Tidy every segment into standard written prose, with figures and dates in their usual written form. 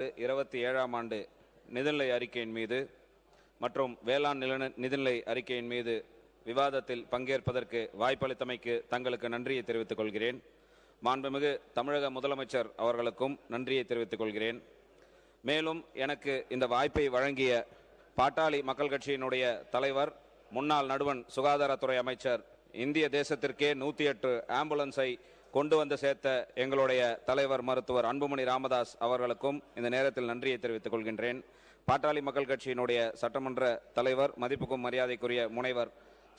2027ஆம் ஆண்டு நிதிநிலை அறிக்கையின் மீது மற்றும் வேளாண் நிதிநிலை அறிக்கையின் மீது விவாதத்தில் பங்கேற்பதற்கு வாய்ப்பளித்தமைக்கு தங்களுக்கு நன்றியை தெரிவித்துக் கொள்கிறேன். மாண்புமிகு தமிழக முதலமைச்சர் அவர்களுக்கும் நன்றியை தெரிவித்துக் கொள்கிறேன். மேலும் எனக்கு இந்த வாய்ப்பை வழங்கிய பாட்டாளி மக்கள் கட்சியினுடைய தலைவர், முன்னாள் நடுவண் சுகாதாரத்துறை அமைச்சர், இந்திய தேசத்திற்கே 108 ஆம்புலன்ஸை கொண்டு வந்து சேர்த்த எங்களுடைய தலைவர் மருத்துவர் அன்புமணி ராமதாஸ் அவர்களுக்கும் இந்த நேரத்தில் நன்றியை தெரிவித்துக் கொள்கின்றேன். பாட்டாளி மக்கள் கட்சியினுடைய சட்டமன்ற தலைவர், மதிப்புக்கும் மரியாதைக்குரிய முனைவர்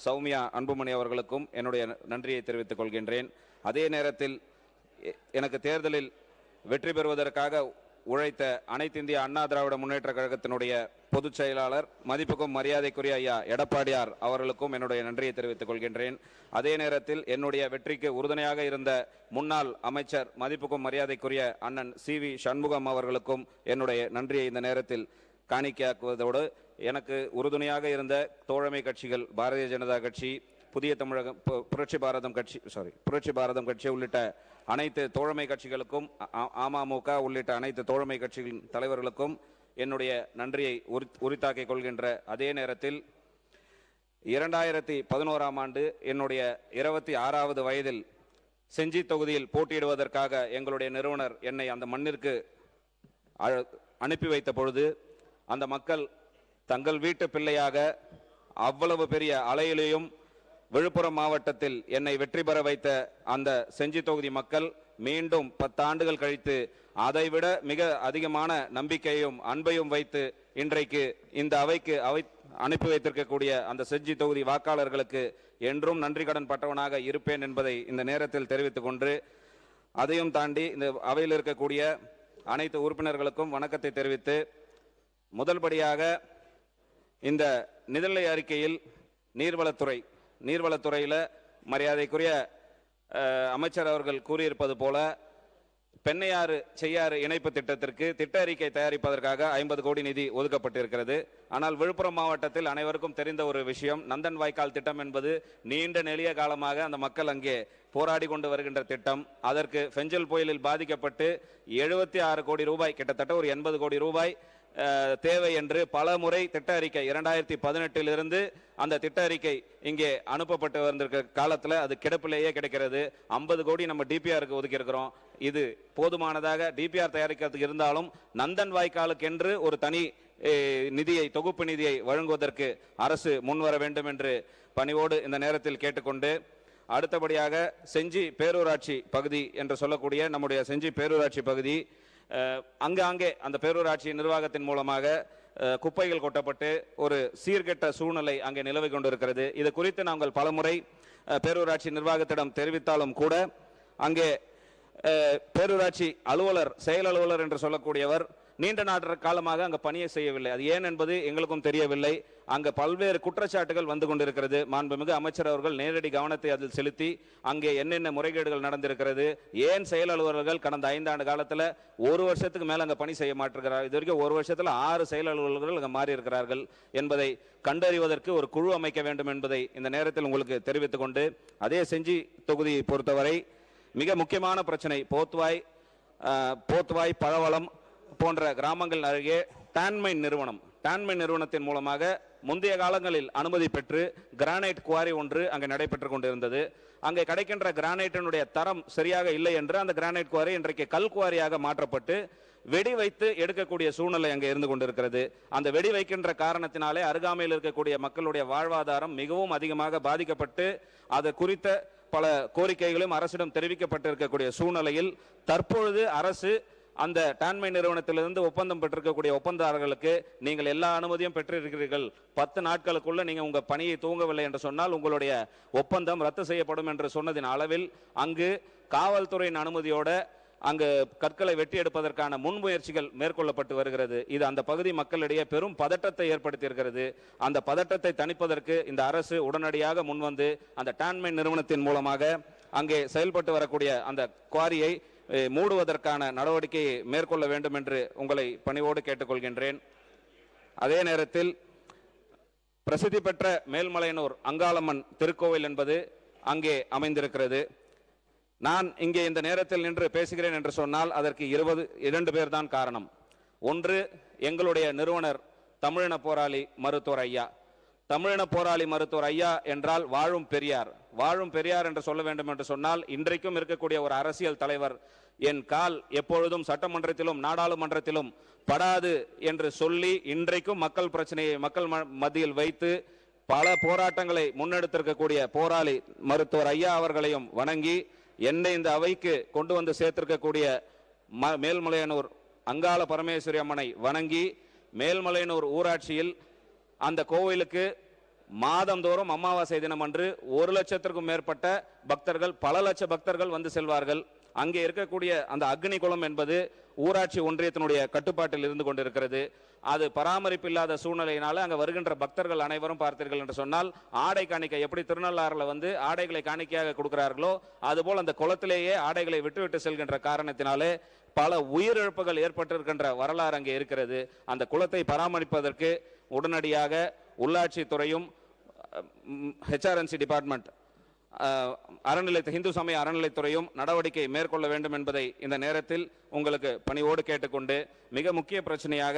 சௌமியா அன்புமணி அவர்களுக்கும் என்னுடைய நன்றியை தெரிவித்துக் கொள்கின்றேன். அதே நேரத்தில் எனக்கு தேர்தலில் வெற்றி பெறுவதற்காக உழைத்த அனைத்து இந்திய அண்ணா திராவிட முன்னேற்ற கழகத்தினுடைய பொதுச் செயலாளர், மதிப்புக்கும் மரியாதைக்குரிய ஐயா எடப்பாடியார் அவர்களுக்கும் என்னுடைய நன்றியை தெரிவித்துக் கொள்கின்றேன். அதே நேரத்தில் என்னுடைய வெற்றிக்கு உறுதுணையாக இருந்த முன்னாள் அமைச்சர், மதிப்புக்கும் மரியாதைக்குரிய அண்ணன் CV சண்முகம் அவர்களுக்கும் என்னுடைய நன்றியை இந்த நேரத்தில் காணிக்கையாக்குவதோடு, எனக்கு உறுதுணையாக இருந்த தோழமை கட்சிகள் பாரதிய ஜனதா கட்சி, புதிய தமிழகம், புரட்சி பாரதம் கட்சி உள்ளிட்ட அனைத்து தோழமை கட்சிகளுக்கும், அமமுக உள்ளிட்ட அனைத்து தோழமை கட்சிகளின் தலைவர்களுக்கும் என்னுடைய நன்றியை உரித்தாக்கிக் கொள்கின்ற அதே நேரத்தில் 2011ஆம் ஆண்டு என்னுடைய 26வது வயதில் செஞ்சி தொகுதியில் போட்டியிடுவதற்காக எங்களுடைய நிறுவனர் என்னை அந்த மண்ணிற்கு அனுப்பி வைத்த பொழுது, அந்த மக்கள் தங்கள் வீட்டு பிள்ளையாக அவ்வளவு பெரிய அலையிலேயும் விழுப்புரம் மாவட்டத்தில் என்னை வெற்றி பெற வைத்த அந்த செஞ்சி தொகுதி மக்கள் மீண்டும் 10 ஆண்டுகள் கழித்து அதைவிட மிக அதிகமான நம்பிக்கையும் அன்பையும் வைத்து இன்றைக்கு இந்த அவைக்கு அனுப்பி வைத்திருக்கக்கூடிய அந்த செஞ்சி தொகுதி வாக்காளர்களுக்கு என்றும் நன்றி கடன் பட்டவனாக இருப்பேன் என்பதை இந்த நேரத்தில் தெரிவித்துக் கொண்டு, அதையும் தாண்டி இந்த அவையில் இருக்கக்கூடிய அனைத்து உறுப்பினர்களுக்கும் வணக்கத்தை தெரிவித்து, முதல்படியாக இந்த நிதிநிலை அறிக்கையில் நீர்வளத்துறையில் மரியாதைக்குரிய அமைச்சர் அவர்கள் கூறியிருப்பது போல பெண்ணையாறு செய்யாறு இணைப்பு திட்டத்திற்கு திட்ட அறிக்கை தயாரிப்பதற்காக 50 கோடி நிதி ஒதுக்கப்பட்டிருக்கிறது. ஆனால் விழுப்புரம் மாவட்டத்தில் அனைவருக்கும் தெரிந்த ஒரு விஷயம், நந்தன் வாய்க்கால் திட்டம் என்பது நீண்ட நெடிய காலமாக அந்த மக்கள் அங்கே போராடி கொண்டு வருகின்ற திட்டம். அதற்கு பெஞ்சல் புயலில் பாதிக்கப்பட்டு 76 கோடி ரூபாய், கிட்டத்தட்ட ஒரு 80 கோடி ரூபாய் தேவை என்று பல முறை திட்ட அறிக்கை 2018 அந்த திட்ட அறிக்கை இங்கே அனுப்பப்பட்டு வந்திருக்க காலத்தில் அது கிடப்பிலேயே கிடைக்கிறது. 50 கோடி நம்ம டிபிஆருக்கு ஒதுக்கி இருக்கிறோம். இது போதுமானதாக டிபிஆர் தயாரிக்கிறதுக்கு இருந்தாலும் நந்தன் வாய்க்காலுக்கு என்று ஒரு தனி நிதியை, தொகுப்பு நிதியை வழங்குவதற்கு அரசு முன்வர வேண்டும் என்று பணிவோடு இந்த நேரத்தில் கேட்டுக்கொண்டு, அடுத்தபடியாக செஞ்சி பேரூராட்சி பகுதி என்று சொல்லக்கூடிய நம்முடைய செஞ்சி பேரூராட்சி பகுதி, அங்கே அந்த பேரூராட்சி நிர்வாகத்தின் மூலமாக குப்பைகள் கொட்டப்பட்டு ஒரு சீர்கெட்ட சூழ்நிலை அங்கே நிலவி கொண்டிருக்கிறது. இது குறித்து நாங்கள் பலமுறை பேரூராட்சி நிர்வாகத்திடம் தெரிவித்தாலும் கூட அங்கே பேரூராட்சி அலுவலர், செயல் அலுவலர் என்று சொல்லக்கூடியவர் நீண்ட நாட்கள் காலமாக அங்கு பணியை செய்யவில்லை. அது ஏன் என்பது எங்களுக்கும் தெரியவில்லை. அங்கு பல்வேறு குற்றச்சாட்டுகள் வந்து கொண்டிருக்கிறது. மாண்புமிகு அமைச்சர் அவர்கள் நேரடி கவனத்தை அதில் செலுத்தி அங்கே என்னென்ன முறைகேடுகள் நடந்திருக்கிறது, ஏன் செயல் அலுவலர்கள் கடந்த 5 ஆண்டு காலத்தில் 1 வருஷத்துக்கு மேல அங்கே பணி செய்ய மாட்டிருக்கிறார், இது வரைக்கும் 1 வருஷத்தில் 6 செயல் அலுவலர்கள் அங்கே மாறி இருக்கிறார்கள் என்பதை கண்டறிவதற்கு ஒரு குழு அமைக்க வேண்டும் என்பதை இந்த நேரத்தில் உங்களுக்கு தெரிவித்துக் கொண்டு, அதே செஞ்சி தொகுதியை பொறுத்தவரை மிக முக்கியமான பிரச்சனை போத்வாய் பழவளம் போன்ற கிராமங்கள் அருகே டான்மைன் நிறுவனத்தின் மூலமாக முந்தைய காலங்களில் அனுமதி பெற்று கிரானைட் குவாரி ஒன்று அங்கே நடைபெற்றுக் கொண்டிருந்தது. அங்கே கிடைக்கின்ற கிரானைட்டினுடைய தரம் சரியாக இல்லை என்று அந்த கிரானைட் குவாரி இன்றைக்கு கல் குவாரியாக மாற்றப்பட்டு வெடி வைத்து எடுக்கக்கூடிய சூழ்நிலை அங்கே இருந்து கொண்டிருக்கிறது. அந்த வெடி வைக்கின்ற காரணத்தினாலே அருகாமையில் இருக்கக்கூடிய மக்களுடைய வாழ்வாதாரம் மிகவும் அதிகமாக பாதிக்கப்பட்டு, அது குறித்த பல கோரிக்கைகளும் அரசிடம் தெரிவிக்கப்பட்டிருக்கக்கூடிய சூழ்நிலையில் தற்பொழுது அரசு அந்த டான்மை நிறுவனத்திலிருந்து ஒப்பந்தம் பெற்றிருக்கக்கூடிய ஒப்பந்ததாரர்களுக்கு நீங்கள் எல்லா அனுமதியும் பெற்றிருக்கிறீர்கள், 10 நாட்களுக்குள்ள நீங்க உங்க பணியை துவங்கவில்லை என்று சொன்னால் உங்களுடைய ஒப்பந்தம் ரத்து செய்யப்படும் என்று சொன்னதின் அளவில் அங்கு காவல்துறையின் அனுமதியோட அங்கு கற்களை வெட்டி எடுப்பதற்கான முன்முயற்சிகள் மேற்கொள்ளப்பட்டு வருகிறது. இது அந்த பகுதி மக்களிடையே பெரும் பதட்டத்தை ஏற்படுத்தி இருக்கிறது. அந்த பதட்டத்தை தணிப்பதற்கு இந்த அரசு உடனடியாக முன்வந்து அந்த டான்மை நிறுவனத்தின் மூலமாக அங்கே செயல்பட்டு வரக்கூடிய அந்த குவாரியை மூடுவதற்கான நடவடிக்கையை மேற்கொள்ள வேண்டும் என்று உங்களை பணிவோடு கேட்டுக்கொள்கின்றேன். அதே நேரத்தில் பிரசித்தி பெற்ற மேல்மலையனூர் அங்காளம்மன் திருக்கோவில் என்பது அங்கே அமைந்திருக்கிறது. நான் இங்கே இந்த நேரத்தில் நின்று பேசுகிறேன் என்று சொன்னால் அதற்கு 2 பேர் தான் காரணம். ஒன்று, எங்களுடைய நிறுவனர் தமிழின போராளி மருத்துவர் ஐயா. தமிழின போராளி மருத்துவர் ஐயா என்றால் வாழும் பெரியார். வாழும் பெரியார் என்று சொல்ல வேண்டும் என்று சொன்னால், இன்றைக்கும் இருக்கக்கூடிய ஒரு அரசியல் தலைவர் என் கால் எப்பொழுதும் சட்டமன்றத்திலும் நாடாளுமன்றத்திலும் படாது என்று சொல்லி இன்றைக்கும் மக்கள் பிரச்சனையை மக்கள் மத்தியில் வைத்து பல போராட்டங்களை முன்னெடுத்திருக்கக்கூடிய போராளி மருத்துவர் ஐயா அவர்களையும் வணங்கி, என்னை இந்த அவைக்கு கொண்டு வந்து சேர்த்திருக்கக்கூடிய மேல்மலையனூர் அங்காள பரமேஸ்வரி அம்மனை வணங்கி, மேல்மலையனூர் ஊராட்சியில் அந்த கோவிலுக்கு மாதந்தோறும் அமாவாசை தினம் அன்று 1 லட்சத்திற்கும் மேற்பட்ட பக்தர்கள், பல லட்ச பக்தர்கள் வந்து செல்வார்கள். அங்கே இருக்கக்கூடிய அந்த அக்னி குளம் என்பது ஊராட்சி ஒன்றியத்தினுடைய கட்டுப்பாட்டில் இருந்து கொண்டிருக்கிறது. அது பராமரிப்பு இல்லாத சூழ்நிலையினால அங்க வருகின்ற பக்தர்கள் அனைவரும் பார்த்தீர்கள் என்று சொன்னால், ஆடை காணிக்கை எப்படி திருநள்ளாறுல வந்து ஆடைகளை காணிக்கையாக கொடுக்கிறார்களோ அதுபோல் அந்த குளத்திலேயே ஆடைகளை விட்டுவிட்டு செல்கின்ற காரணத்தினாலே பல உயிரிழப்புகள் ஏற்பட்டிருக்கின்ற வரலாறு அங்கே இருக்கிறது. அந்த குளத்தை பராமரிப்பதற்கு உடனடியாக உள்ளாட்சி துறையும் HRNC டிபார்ட்மெண்ட் இந்து சமய அறநிலைத்துறையும் நடவடிக்கை மேற்கொள்ள வேண்டும் என்பதை இந்த நேரத்தில் உங்களுக்கு பணிவோடு கேட்டுக்கொண்டு, மிக முக்கிய பிரச்சனையாக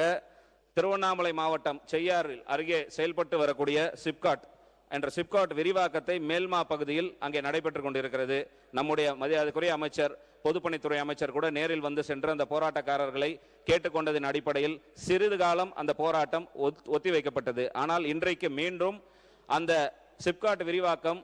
திருவண்ணாமலை மாவட்டம் செய்யார் அருகே செயல்பட்டு வரக்கூடிய சிப்காட் என்ற சிப்காட் விரிவாக்கத்தை மேல்மா பகுதியில் அங்கே நடைபெற்றுக் கொண்டிருக்கிறது. நம்முடைய மரியாதைக்குரிய அமைச்சர், பொதுப்பணித்துறை அமைச்சர் கூட நேரில் வந்து சென்று அந்த போராட்டக்காரர்களை கேட்டுக்கொண்டதின் அடிப்படையில் சிறிது காலம் அந்த போராட்டம் ஒத்திவைக்கப்பட்டது. ஆனால் இன்றைக்கு மீண்டும் அந்த சிப்காட் விரிவாக்கம்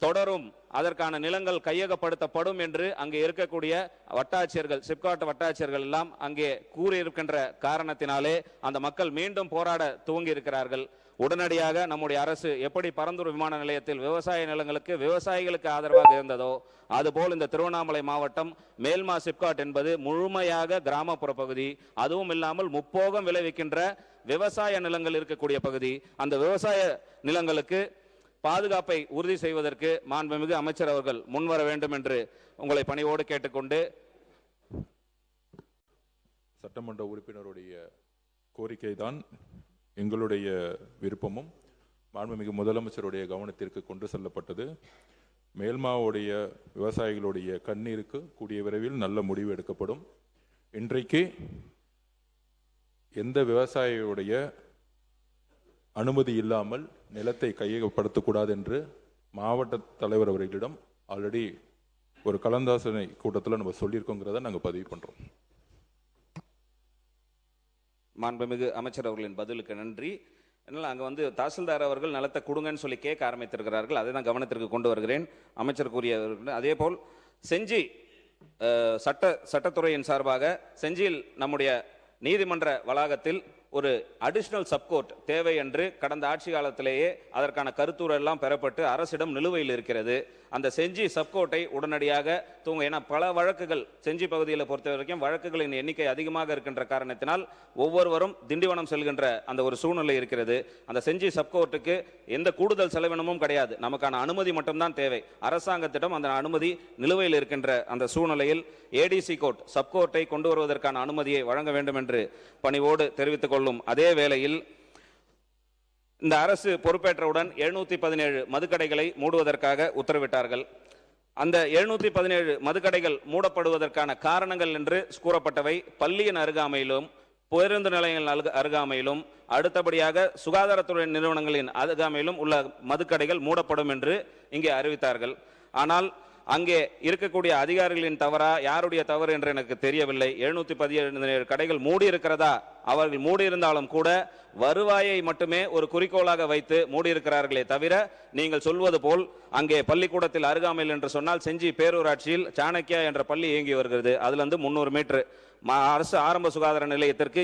தொடரும், அதற்கான நிலங்கள் கையகப்படுத்தப்படும் என்று அங்கே இருக்கக்கூடிய வட்டாட்சியர்கள், சிப்காட் வட்டாட்சியர்கள் எல்லாம் அங்கே கூறியிருக்கின்ற காரணத்தினாலே அந்த மக்கள் மீண்டும் போராட துவங்கி இருக்கிறார்கள். உடனடியாக நம்முடைய அரசு எப்படி பரந்தூர் விமான நிலையத்தில் விவசாய நிலங்களுக்கு விவசாயிகளுக்கு ஆதரவாக இருந்ததோ அதுபோல் இந்த திருவண்ணாமலை மாவட்டம் மேல்மா சிப்காட் என்பது முழுமையாக கிராமப்புற பகுதி, அதுவும் இல்லாமல் முப்போகம் விளைவிக்கின்ற விவசாய நிலங்கள் இருக்கக்கூடிய பகுதி. அந்த விவசாய நிலங்களுக்கு பாதுகாப்பை உறுதி செய்வதற்கு மாண்புமிகு அமைச்சர் அவர்கள் முன்வர வேண்டும் என்று உங்களை பணிவோடு கேட்டுக்கொண்டு, சட்டமன்ற உறுப்பினருடைய கோரிக்கை தான் எங்களுடைய விருப்பமும் மாண்புமிகு முதலமைச்சருடைய கவனத்திற்கு கொண்டு செல்லப்பட்டது. மேல்மாவுடைய விவசாயிகளுடைய கண்ணீருக்கு கூடிய விரைவில் நல்ல முடிவு எடுக்கப்படும். இன்றைக்கு எந்த விவசாயியுடைய அனுமதி இல்லாமல் நிலத்தை கையகப்படுத்தக்கூடாது என்று மாவட்ட தலைவர் அவர்களிடம் ஆல்ரெடி ஒரு கலந்தாலோசனை கூட்டத்தில் நம்ம சொல்லியிருக்கோங்கிறத நாங்கள் பதிவு பண்ணுறோம். மாண்புமிகு அமைச்சர் அவர்களின் பதிலுக்கு நன்றி. அதனால் அங்கே வந்து தாசில்தார் அவர்கள் நிலத்தை கொடுங்கன்னு சொல்லி கேட்க ஆரம்பித்திருக்கிறார்கள். அதை தான் கவனத்திற்கு கொண்டு வருகிறேன். அமைச்சர் கூறியவர்கள் அதே போல் செஞ்சி சட்டத்துறையின் சார்பாக செஞ்சியில் நம்முடைய நீதிமன்ற வளாகத்தில் ஒரு அடிஷனல் சப்கோர்ட் தேவை என்று கடந்த ஆட்சி காலத்திலேயே அதற்கான கருத்துரை எல்லாம் பெறப்பட்டு அரசிடம் நிலுவையில் இருக்கிறது. அந்த செஞ்சி சப்கோர்ட்டை உடனடியாக ஏன்னா பல வழக்குகள் செஞ்சி பகுதியில் பொறுத்த வரைக்கும் வழக்குகளின் எண்ணிக்கை அதிகமாக இருக்கின்ற காரணத்தினால் ஒவ்வொருவரும் திண்டிவனம் செல்கின்ற அந்த ஒரு சூழ்நிலை இருக்கிறது. அந்த செஞ்சி சப்கோர்ட்டுக்கு எந்த கூடுதல் செலவினமும் கிடையாது, நமக்கான அனுமதி மட்டும்தான் தேவை. அரசாங்கத்திடம் அந்த அனுமதி நிலுவையில் இருக்கின்ற அந்த சூழ்நிலையில் ஏடிசி கோர்ட் சப்கோர்ட்டை கொண்டு வருவதற்கான அனுமதியை வழங்க வேண்டும் என்று பணிவோடு தெரிவித்துக் கொள்ளும். அதே வேளையில் இந்த அரசு பொறுப்பேற்றவுடன் 717 மதுக்கடைகளை மூடுவதற்காக உத்தரவிட்டார்கள். அந்த 717 மதுக்கடைகள் மூடப்படுவதற்கான காரணங்கள் என்று கூறப்பட்டவை பள்ளியின் அருகாமையிலும், பேருந்து நிலையங்கள் அருகாமையிலும், அடுத்தபடியாக சுகாதாரத்துறை நிறுவனங்களின் அருகாமையிலும் உள்ள மதுக்கடைகள் மூடப்படும் என்று இங்கே அறிவித்தார்கள். ஆனால் அங்கே இருக்கக்கூடிய அதிகாரிகளின் தவறா யாருடைய தவறு என்று எனக்கு தெரியவில்லை. 717 கடைகள் மூடி இருக்கிறதா? அவர்கள் மூடியிருந்தாலும் கூட வருவாயை மட்டுமே ஒரு குறிக்கோளாக வைத்து மூடியிருக்கிறார்களே தவிர, நீங்கள் சொல்வது போல் அங்கே பள்ளிக்கூடத்தில் அருகாமையில் என்று சொன்னால் செஞ்சி பேரூராட்சியில் சாணக்கியா என்ற பள்ளி இயங்கி வருகிறது. அதுல இருந்து 300 மீட்டர் அரசு ஆரம்ப சுகாதார நிலையத்திற்கு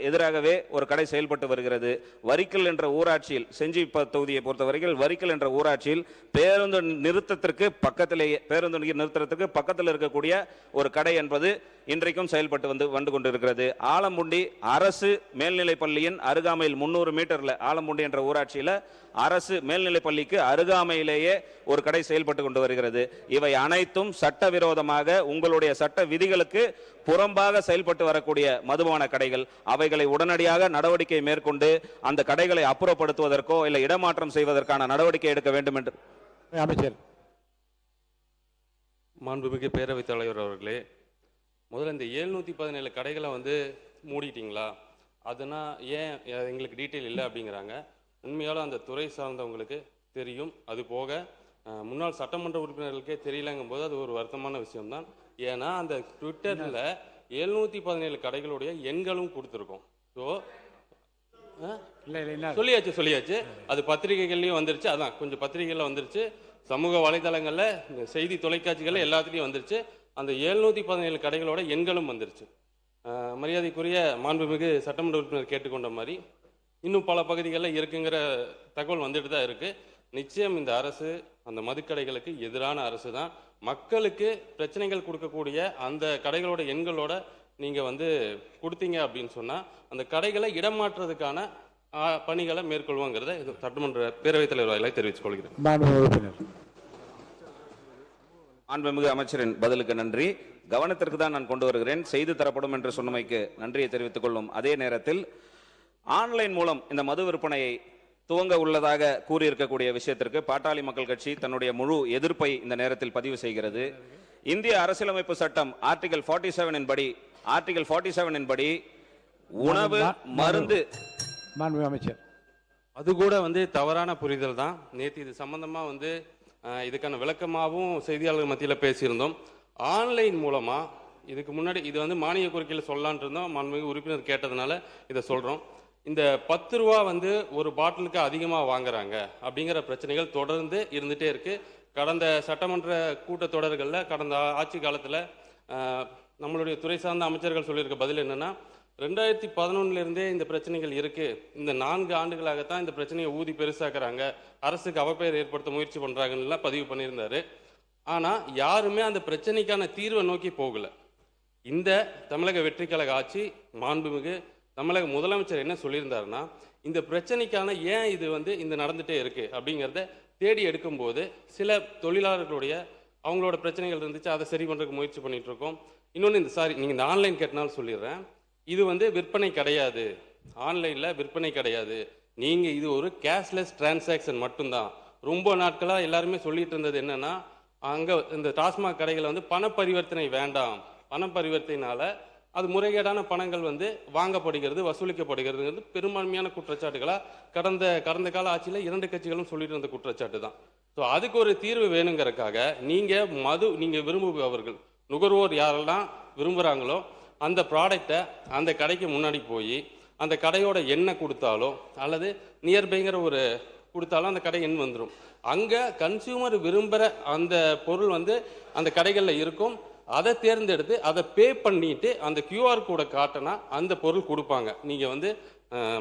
எதிராகவே ஒரு கடை செயல்பட்டு வருகிறது. வரிக்கல் என்ற ஊராட்சியில், செஞ்சி தொகுதியை பொறுத்தவரையில் வரிக்கல் என்ற ஊராட்சியில் பேருந்து நிறுத்தத்திற்கு பக்கத்தில் இருக்கக்கூடிய ஒரு கடை என்பது இன்றைக்கும் செயல்பட்டு வந்து கொண்டிருக்கிறது. ஆலம்புண்டி அரசு மேல்நிலை பள்ளியின் அருகாமையில் 300 மீட்டர்ல ஆலம்புண்டி என்ற ஊராட்சியில அரசு மேல்நிலை பள்ளிக்கு அருகாமையிலேயே ஒரு கடை செயல்பட்டு கொண்டு வருகிறது. இவை அனைத்தும் சட்டவிரோதமாக உங்களுடைய சட்ட விதிகளுக்கு புறம்பாக செயல்பட்டு வரக்கூடிய மதுபான கடைகள். அவைகளை உடனடியாக நடவடிக்கை மேற்கொண்டு அந்த கடைகளை அப்புறப்படுத்துவதற்கோ இல்லை இடமாற்றம் செய்வதற்கான நடவடிக்கை எடுக்க வேண்டும் என்று அமைச்சர். மாண்புமிகு பேரவைத் தலைவர் அவர்களே, முதல்ல இந்த 717 கடைகளை மூடிட்டீங்களா, அதுனா ஏன் எங்களுக்கு டீட்டெயில் இல்லை அப்படிங்கிறாங்க. உண்மையாலும் அந்த துறை சார்ந்தவங்களுக்கு தெரியும். அது போக முன்னாள் சட்டமன்ற உறுப்பினர்களுக்கே தெரியலங்கும் போது அது ஒரு வருத்தமான விஷயம்தான். ஏன்னா அந்த ட்விட்டரில் 717 கடைகளுடைய எண்களும் கொடுத்துருக்கோம். ஸோ சொல்லியாச்சு. அது பத்திரிகைகள்லையும் வந்துருச்சு. அதான் கொஞ்சம் பத்திரிகைகளில் வந்துருச்சு, சமூக வலைதளங்களில், செய்தி தொலைக்காட்சிகளில் எல்லாத்துலேயும் வந்துருச்சு. அந்த 717 கடைகளோட எண்களும் வந்துருச்சு. மரியாதைக்குரிய மாண்புமிகு சட்டமன்ற உறுப்பினர் கேட்டுக்கொண்ட மாதிரி இன்னும் பல பகுதிகளில் இருக்குங்கிற தகவல் வந்துட்டு தான் இருக்கு. நிச்சயம் இந்த அரசு அந்த மதுக்கடைகளுக்கு எதிரான அரசு தான். மக்களுக்கு பிரச்சனைகள் கொடுக்கக்கூடிய அந்த கடைகளோட எண்களோட நீங்க கொடுத்தீங்க அப்படின்னு சொன்னா அந்த கடைகளை இடமாற்றுறதுக்கான பணிகளை மேற்கொள்வாங்கிறத சட்டமன்ற பேரவைத் தலைவர் வாயிலாக தெரிவித்துக் கொள்கிறேன். மாண்புமிகு அமைச்சரின் பதிலுக்கு நன்றி. கவனத்திற்கு தான் நான் கொண்டு வருகிறேன். செய்து தரப்படும் என்று சொன்னமைக்கு நன்றியை தெரிவித்துக் கொள்ளும் அதே நேரத்தில் ஆன்லைன் மூலம் இந்த மது விற்பனையை துவங்க உள்ளதாக கூறியிருக்கக்கூடிய விஷயத்திற்கு பாட்டாளி மக்கள் கட்சி தன்னுடைய முழு எதிர்ப்பை இந்த நேரத்தில் பதிவு செய்கிறது. இந்திய அரசியலமைப்பு சட்டம் ஆர்டிகல் 47 படி உணவு மருந்து அமைச்சர் அது கூட தவறான புரிதல் தான். நேற்று இது சம்பந்தமா இதுக்கான விளக்கமாகவும் செய்தியாளர்கள் மத்தியில் பேசியிருந்தோம். ஆன்லைன் மூலமா இதுக்கு முன்னாடி இது மானிய கோரிக்கையில் சொல்லலான் இருந்தோம். மாண்புமிகு உறுப்பினர் கேட்டதுனால இதை சொல்றோம். இந்த 10 ரூபா ஒரு பாட்டிலுக்கு அதிகமாக வாங்குறாங்க அப்படிங்கிற பிரச்சனைகள் தொடர்ந்து இருந்துட்டே இருக்கு. கடந்த சட்டமன்ற கூட்டத்தொடர்களில் கடந்த ஆட்சி காலத்தில் நம்மளுடைய துறை சார்ந்த அமைச்சர்கள் சொல்லியிருக்க பதில் என்னன்னா, 2011 இந்த பிரச்சனைகள் இருக்கு, இந்த 4 ஆண்டுகளாகத்தான் இந்த பிரச்சனையை ஊதி பெருசாக்குறாங்க, அரசுக்கு அவப்பெயர் ஏற்படுத்த முயற்சி பண்றாங்கன்னு பதிவு பண்ணியிருந்தாரு. ஆனா யாருமே அந்த பிரச்சனைக்கான தீர்வை நோக்கி போகல. இந்த தமிழக வெற்றி கழக ஆட்சி, மாண்புமிகு தமிழக முதலமைச்சர் என்ன சொல்லியிருந்தாருன்னா, இந்த பிரச்சனைக்கான ஏன் இது இந்த நடந்துட்டே இருக்கு அப்படிங்கிறத தேடி எடுக்கும்போது சில தொழிலாளர்களுடைய அவங்களோட பிரச்சனைகள் இருந்துச்சு, அதை சரி பண்றதுக்கு முயற்சி பண்ணிட்டு இருக்கோம். இன்னொன்று நீங்க இந்த ஆன்லைன் கேட்டனாலும் சொல்லிடுறேன், இது விற்பனை கிடையாது, ஆன்லைன்ல விற்பனை கிடையாது. நீங்க இது ஒரு கேஷ்லெஸ் டிரான்சாக்ஷன் மட்டும்தான். ரொம்ப நாட்களா எல்லாருமே சொல்லிட்டு இருந்தது என்னன்னா, அங்க இந்த டாஸ்மாக் கடைகளை பண பரிவர்த்தனை வேண்டாம், பண பரிவர்த்தனைனால அது முறைகேடான பணங்கள் வாங்கப்படுகிறது, வசூலிக்கப்படுகிறது பெரும்பான்மையான குற்றச்சாட்டுகளா கடந்த கால ஆட்சியில் 2 கட்சிகளும் சொல்லிட்டு இருந்த குற்றச்சாட்டு தான். ஸோ அதுக்கு ஒரு தீர்வு வேணுங்கிறதுக்காக நீங்க விரும்புபவர்கள் நுகர்வோர் யாரெல்லாம் விரும்புகிறாங்களோ அந்த ப்ராடக்டை அந்த கடைக்கு முன்னாடி போய் அந்த கடையோட எண்ணெய் கொடுத்தாலோ அல்லது நியர்பைங்கிற ஒரு கொடுத்தாலும் அந்த கடை எண் வந்துடும். அங்கே கன்சியூமர் விரும்புகிற அந்த பொருள் அந்த கடைகளில் இருக்கும். அதை தேர்ந்தெடுத்து அதை பே பண்ணிட்டு அந்த QR கோடை காட்டினா அந்த பொருள் கொடுப்பாங்க. நீங்கள்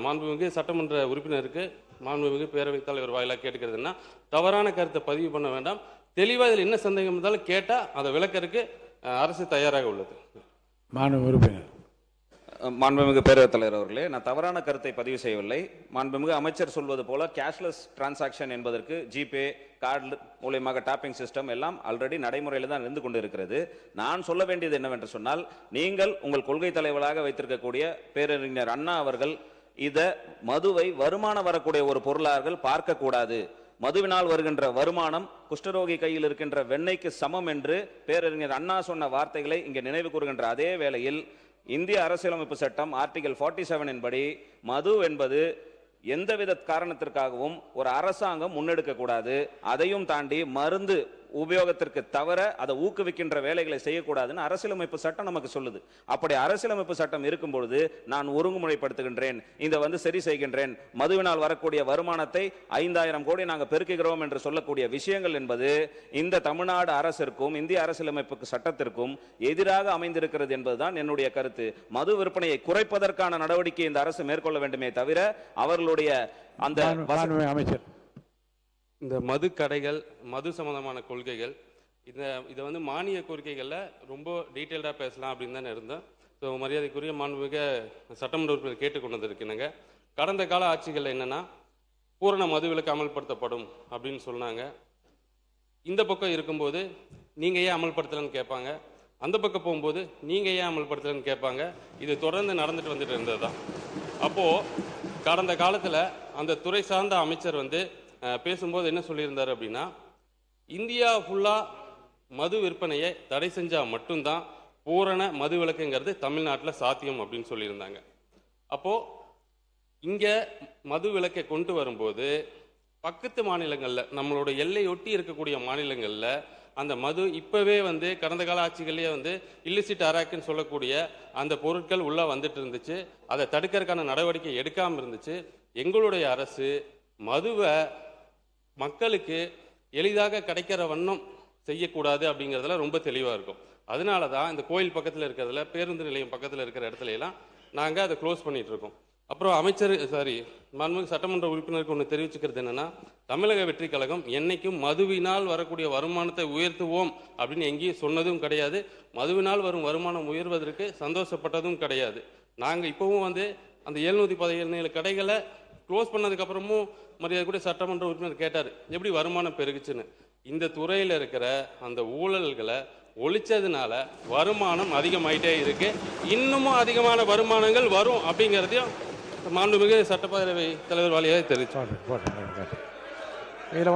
மாண்புமிகு சட்டமன்ற உறுப்பினருக்கு மாண்புமிகு பேரவைத் தலைவர் வாயிலாக கேட்டுக்கிறதுன்னா, தவறான கருத்தை பதிவு பண்ண வேண்டாம். தெளிவாக இதில் என்ன சந்தேகம் இருந்தாலும் கேட்டால் அதை விளக்கறதுக்கு அரசு தயாராக உள்ளது. மாண்புமிகு பேரவைத் தலைவர் அவர்களே, நான் தவறான கருத்தை பதிவு செய்யவில்லை. மாண்புமிகு அமைச்சர் சொல்வது போல கேஷ்லெஸ் டிரான்சாக்ஷன் என்பதற்கு ஜிபே கார்டு மூலமாக டாப்பிங் சிஸ்டம் எல்லாம் ஆல்ரெடி நடைமுறையில் தான் இருந்து கொண்டு இருக்கிறது. நான் சொல்ல வேண்டியது என்னவென்று சொன்னால், நீங்கள் உங்கள் கொள்கை தலைவராக வைத்திருக்கக்கூடிய பேரறிஞர் அண்ணா அவர்கள் இதை மதுவை வருமானம் வரக்கூடிய ஒரு பொருளாக பார்க்க கூடாது. மதுவினால் வருகின்ற வருமானம் குஷ்டரோகி கையில் இருக்கின்ற வெண்ணெய்க்கு சமம் என்று பேரறிஞர் அண்ணா சொன்ன வார்த்தைகளை இங்கே நினைவு கூறுகின்ற அதே வேளையில் இந்திய அரசியலமைப்பு சட்டம் ஆர்டிகல் 47 படி மது என்பது எந்தவித காரணத்திற்காகவும் ஒரு அரசாங்கம் முன்னெடுக்க கூடாது. அதையும் தாண்டி மருந்து உபயோகத்திற்கு தவிர அதை ஊக்குவிக்கின்ற வேலைகளை செய்யக்கூடாதுன்னு அரசியலமைப்பு சட்டம் நமக்கு சொல்லுது. அப்படி அரசியலமைப்பு சட்டம் இருக்கும் பொழுது நான் ஒருங்குமுறைப்படுத்துகின்றேன், இந்த சரி செய்கின்றேன். மதுவினால் வரக்கூடிய வருமானத்தை 5000 கோடி நாங்கள் பெருக்குகிறோம் என்று சொல்லக்கூடிய விஷயங்கள் என்பது இந்த தமிழ்நாடு அரசிற்கும் இந்திய அரசியலமைப்பு சட்டத்திற்கும் எதிராக அமைந்திருக்கிறது என்பதுதான் என்னுடைய கருத்து. மது விற்பனையை குறைப்பதற்கான நடவடிக்கை இந்த அரசு மேற்கொள்ள வேண்டுமே தவிர அவர்களுடைய அந்த அமைச்சர் இந்த மது கடைகள் மது சம்பந்தமான கொள்கைகள் இதை மானிய கோரிக்கைகளில் ரொம்ப டீட்டெயில்டாக பேசலாம் அப்படின்னு தானே இருந்தேன். ஸோ மரியாதைக்குரிய மாண்புமிகு சட்டமன்ற உறுப்பினர் கேட்டுக்கொண்டு வந்திருக்கீங்க. கடந்த கால ஆட்சிகள் என்னன்னா பூரண மது விலக்கு அமல்படுத்தப்படும் அப்படின்னு சொன்னாங்க. இந்த பக்கம் இருக்கும்போது நீங்கள் ஏன் அமல்படுத்தலன்னு கேட்பாங்க, அந்த பக்கம் போகும்போது நீங்கள் ஏன் அமல்படுத்தலன்னு கேட்பாங்க. இது தொடர்ந்து நடந்துட்டு வந்துட்டு இருந்தது தான். அப்போது கடந்த காலத்தில் அந்த துறை சார்ந்த அமைச்சர் பேசும்போது என்ன சொல்லியிருந்தார் அப்படின்னா, இந்தியா ஃபுல்லாக மது விற்பனையை தடை செஞ்சால் மட்டும்தான் பூரண மது விலக்குங்கிறது தமிழ்நாட்டில் சாத்தியம் அப்படின்னு சொல்லியிருந்தாங்க. அப்போது இங்கே மது விலக்கை கொண்டு வரும்போது பக்கத்து மாநிலங்களில், நம்மளோட எல்லையொட்டி இருக்கக்கூடிய மாநிலங்களில் அந்த மது இப்போவே வந்து கடந்த கால ஆட்சிகள்லேயே வந்து இல்லிசிட் அராக்குன்னு சொல்லக்கூடிய அந்த பொருட்கள் உள்ளே வந்துட்டு இருந்துச்சு. அதை தடுக்கிறதுக்கான நடவடிக்கை எடுக்காமல் இருந்துச்சு. எங்களுடைய அரசு மதுவை மக்களுக்கு எளிதாக கிடைக்கிற வண்ணம் செய்யக்கூடாது அப்படிங்கிறதுல ரொம்ப தெளிவாக இருக்கும். அதனால தான் இந்த கோயில் பக்கத்தில் இருக்கிறதுல, பேருந்து நிலையம் பக்கத்தில் இருக்கிற இடத்துல எல்லாம் நாங்கள் அதை க்ளோஸ் பண்ணிட்டு இருக்கோம். அப்புறம் மாண்புமிகு சட்டமன்ற உறுப்பினருக்கு ஒன்று தெரிவிச்சுக்கிறது என்னன்னா, தமிழக வெற்றி கழகம் என்னைக்கும் மதுவினால் வரக்கூடிய வருமானத்தை உயர்த்துவோம் அப்படின்னு எங்கேயும் சொன்னதும் கிடையாது. மதுவினால் வரும் வருமானம் உயர்வதற்கு சந்தோஷப்பட்டதும் கிடையாது. நாங்கள் இப்போவும் வந்து அந்த 717 கடைகளை க்ளோஸ் பண்ணதுக்கப்புறமும் மரியாதைக்குரிய சட்டமன்ற உறுப்பினர் கேட்டார் எப்படி வருமானம் பெருகுச்சுன்னு. இந்த துறையில் இருக்கிற அந்த ஊழல்களை ஒழிச்சதுனால வருமானம் அதிகமாயிட்டே இருக்கு. இன்னமும் அதிகமான வருமானங்கள் வரும் அப்படிங்கிறதையும் மாண்புமிகு சட்டப்பேரவை தலைவர் வாலியாக தெரிவித்தார். இதில்